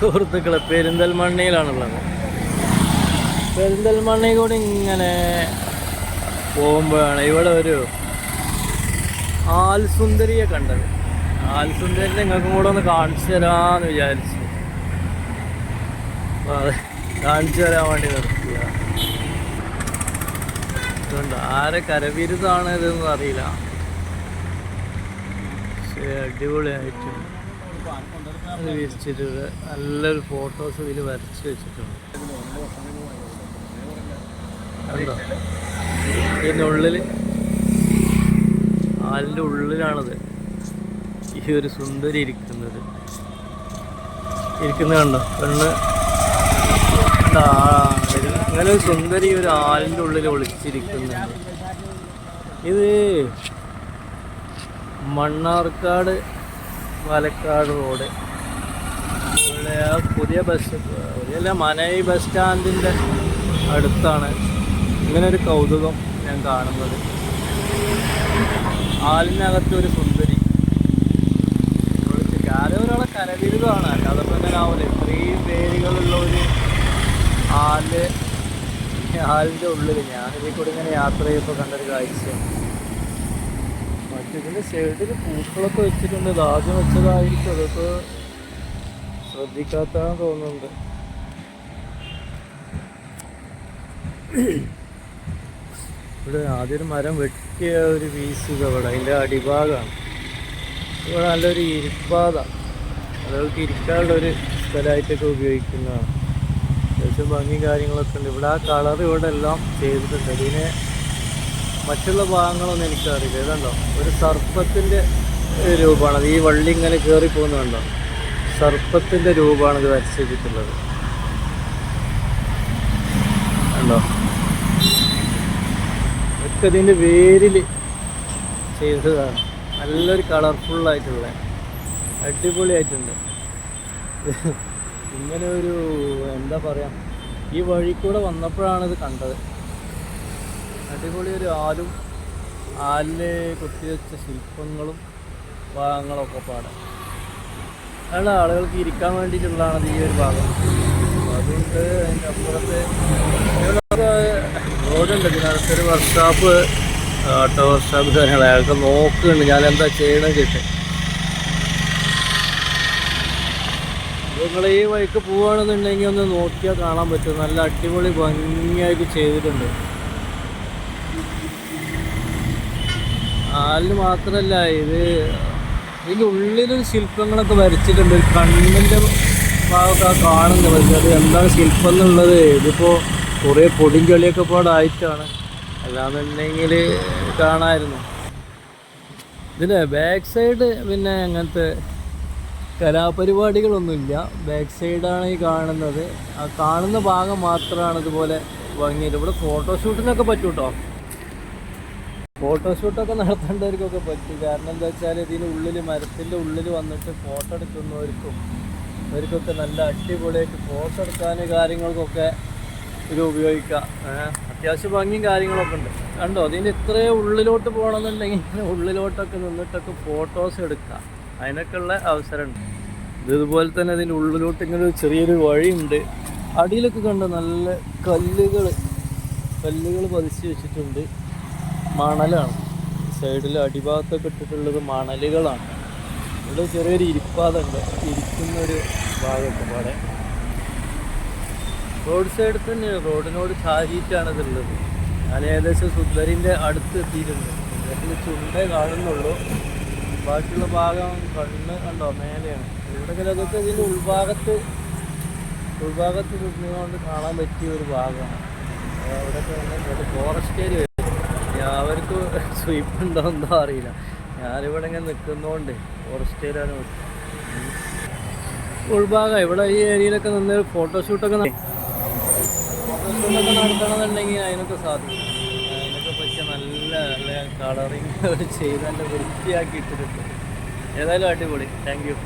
സുഹൃത്തുക്കളെ പെരിന്തൽമണ്ണയിലാണുള്ളത്. പെരിന്തൽമണ്ണയിൽ കൂടി ഇങ്ങനെ പോകുമ്പോഴാണ് ഇവിടെ ഒരു ആൽസുന്ദരിയെ കണ്ടത്. ആൽസുന്ദരി നിങ്ങൾക്കും കൂടെ ഒന്ന് കാണിച്ചു തരാമെന്ന് വിചാരിച്ചു. അപ്പോൾ അത് കാണിച്ചു തരാൻ വേണ്ടി നിർത്തിയ അതുകൊണ്ട് ആരെ കരവിരുതാണ് ഇതെന്ന് അറിയില്ല. പക്ഷേ അടിപൊളിയായിട്ടുണ്ട്. അത് വിരിച്ചിട്ടുണ്ട്. നല്ലൊരു ഫോട്ടോസ് ഇതിൽ വരച്ച് വെച്ചിട്ടുണ്ട്. കണ്ടോ? ഇതിനുള്ളിൽ ആലിൻ്റെ ഉള്ളിലാണത് ഈ ഒരു സുന്ദരി ഇരിക്കുന്നത് കണ്ടോ? പെണ്ണ് അങ്ങനെ ഒരു സുന്ദരി ഒരു ആലിൻ്റെ ഉള്ളിൽ ഒളിച്ചിരിക്കുന്നുണ്ട്. ഇത് മണ്ണാർക്കാട് പാലക്കാട് റോഡ് ഇവിടെ പുതിയ മനൈ ബസ് സ്റ്റാൻഡിൻ്റെ അടുത്താണ് ഇങ്ങനെ ഒരു കൗതുകം ഞാൻ കാണുന്നത്. ആലിനകത്തൊരു സുന്ദരി ആരെ ഒരാളെ കരവിരുതാണ്. അല്ലാതെ തന്നെ ആവില്ല. ഇത്രയും പേരുകളുള്ള ഒരു ആലിൻ്റെ ഉള്ളിൽ ഞാനിതിൽ കൂടെ ഇങ്ങനെ യാത്ര ചെയ്തപ്പോൾ കണ്ടൊരു കാഴ്ചയാണ്. മറ്റിതിൻ്റെ സൈഡിൽ പൂക്കളൊക്കെ വെച്ചിട്ടുണ്ട്. ഇത് ആദ്യം വെച്ചതായിരിക്കും. അതൊക്കെ ശ്രദ്ധിക്കാത്തതാണെന്ന് തോന്നുന്നുണ്ട്. ഇവിടെ ആദ്യം ഒരു മരം വെട്ടിയ ഒരു പീസ് ഇവിടെ അതിൻ്റെ അടിഭാഗമാണ്. ഇവിടെ നല്ലൊരു ഇരിപ്പാത, അതുകൾക്ക് ഇരിക്കാനുള്ളൊരു സ്ഥലമായിട്ടൊക്കെ ഉപയോഗിക്കുന്നതാണ്. അത്യാവശ്യം ഭംഗിയും കാര്യങ്ങളൊക്കെ ഉണ്ട്. ഇവിടെ ആ കളർ ഇവിടെ എല്ലാം ചെയ്തിട്ടുണ്ട്. അതിന് മറ്റുള്ള ഭാഗങ്ങളൊന്നും എനിക്കറിയില്ല. ഇതുണ്ടോ ഒരു സർപ്പത്തിൻ്റെ രൂപമാണത്. ഈ വള്ളി ഇങ്ങനെ കയറി പോകുന്നുണ്ടോ? സർപ്പത്തിൻ്റെ രൂപമാണിത് വരച്ചിട്ടുള്ളത്. കണ്ടോ? ഒക്കെ ഇതിൻ്റെ വേരിൽ ചെയ്തതാണ്. നല്ലൊരു കളർഫുള്ളായിട്ടുള്ള അടിപൊളിയായിട്ടുണ്ട്. ഇങ്ങനെ ഒരു എന്താ പറയുക, ഈ വഴി കൂടെ വന്നപ്പോഴാണ് ഇത് കണ്ടത്. അടിപൊളി ഒരു ആലിൽ കൊത്തിവെച്ച ശില്പങ്ങളും ഭാഗങ്ങളൊക്കെ പാടാം. അതാണ് ആളുകൾക്ക് ഇരിക്കാൻ വേണ്ടിയിട്ടുള്ളതാണ് ഈ ഒരു ഭാഗം. അതുകൊണ്ട് അതിൻ്റെ അപ്പുറത്ത് റോഡുണ്ട്. ഇതിനടുത്തൊരു വർക്ക്ഷോപ്പ്, ഓട്ടോ വർക്ക്ഷോപ്പ് കാര്യങ്ങൾ അയാൾക്ക് നോക്കുന്നുണ്ട് ഞാൻ എന്താ ചെയ്യണം കേട്ട്. നിങ്ങൾ ഈ വഴിക്ക് പോവുകയാണെന്നുണ്ടെങ്കിൽ ഒന്ന് നോക്കിയാൽ കാണാൻ പറ്റും. നല്ല അടിപൊളി ഭംഗിയായിട്ട് ചെയ്തിട്ടുണ്ട്. ആലിന് മാത്രമല്ല, ഇതിൻ്റെ ഉള്ളിലൊരു ശില്പങ്ങളൊക്കെ വരച്ചിട്ടുണ്ട്. ഒരു കണ്ണിൻ്റെ ഭാഗമൊക്കെ കാണുന്നത്. പക്ഷേ അത് എന്താണ് ശില്പം എന്നുള്ളത് ഇതിപ്പോൾ കുറേ പൊടിയും ചെളിയൊക്കെ പാടായിട്ടാണ്. അല്ലാന്നുണ്ടെങ്കിൽ കാണാമായിരുന്നു. ഇതിൻ്റെ ബാക്ക് സൈഡ് പിന്നെ അങ്ങനത്തെ കലാപരിപാടികളൊന്നുമില്ല. ബാക്ക് സൈഡാണ് ഈ കാണുന്നത്. ആ കാണുന്ന ഭാഗം മാത്രമാണ് ഇതുപോലെ ഭംഗിയിട്ട്. ഇവിടെ ഫോട്ടോഷൂട്ടിനൊക്കെ പറ്റും കേട്ടോ. ഫോട്ടോഷൂട്ടൊക്കെ നടത്തേണ്ടവർക്കൊക്കെ പറ്റും. കാരണം എന്താ വെച്ചാൽ ഇതിനുള്ളിൽ മരത്തിൻ്റെ ഉള്ളിൽ വന്നിട്ട് ഫോട്ടോ അവർക്കൊക്കെ നല്ല അടിപൊളിയായിട്ട് ഫോട്ടോ എടുക്കാൻ കാര്യങ്ങൾക്കൊക്കെ ഇത് ഉപയോഗിക്കാം. അത്യാവശ്യം ഭംഗിയും കാര്യങ്ങളൊക്കെ ഉണ്ട്. കണ്ടോ? അതിൻ്റെ ഇത്രയും ഉള്ളിലോട്ട് പോകണമെന്നുണ്ടെങ്കിൽ ഉള്ളിലോട്ടൊക്കെ നിന്നിട്ടൊക്കെ ഫോട്ടോസ് എടുക്കാം. അതിനൊക്കെ ഉള്ള അവസരമുണ്ട്. ഇതുപോലെ തന്നെ അതിൻ്റെ ഉള്ളിലോട്ട് ഇങ്ങനെ ഒരു ചെറിയൊരു വഴിയുണ്ട്. അടിയിലൊക്കെ കണ്ടോ നല്ല കല്ലുകൾ പതിച്ച് വെച്ചിട്ടുണ്ട്. മണലാണ് സൈഡിൽ അടിഭാഗത്തൊക്കെ ഇട്ടിട്ടുള്ളത്. മണലുകളാണ്. ഇവിടെ ചെറിയൊരു ഇരിപ്പാതുണ്ട്. ഇരിക്കുന്നൊരു ഭാഗമൊക്കെ പാടെ റോഡ് സൈഡിൽ തന്നെ, റോഡിനോട് ചാരിയിട്ടാണ് ഇതുള്ളത്. ഞാൻ ഏകദേശം സുന്ദരിൻ്റെ അടുത്ത് എത്തിയിട്ടുണ്ട്. സുന്ദരിൻ്റെ ചുണ്ടേ കാണുന്നുള്ളൂ. ബാക്കിയുള്ള ഭാഗം കണ്ണ് കണ്ടോ മേലെയാണ്. ഇവിടെ അതൊക്കെ ഇതിൻ്റെ ഉൾഭാഗത്ത് നിന്നുകൊണ്ട് കാണാൻ പറ്റിയ ഒരു ഭാഗമാണ്. അവിടെയൊക്കെ വന്നിട്ട് ഫോറസ്റ്റ് ഏരിയ. അവർക്ക് സ്വീപ്പ് ഉണ്ടോ എന്തോ അറിയില്ല. ഞാനിവിടെ ഇങ്ങനെ നിൽക്കുന്നതുകൊണ്ട് ഫോറസ്റ്റ് ഏരിയ ഉൾഭാഗം. ഇവിടെ ഈ ഏരിയയിലൊക്കെ നിന്ന് ഫോട്ടോഷൂട്ടൊക്കെ നടത്തണമെന്നുണ്ടെങ്കിൽ അതിനൊക്കെ സാധിക്കും. അതിനൊക്കെ പറ്റിയ നല്ല കളറിങ് ചെയ്ത് നല്ല വൃത്തിയാക്കി ഇട്ടിട്ടുണ്ട്. ഏതായാലും അടിപൊളി. Thank you.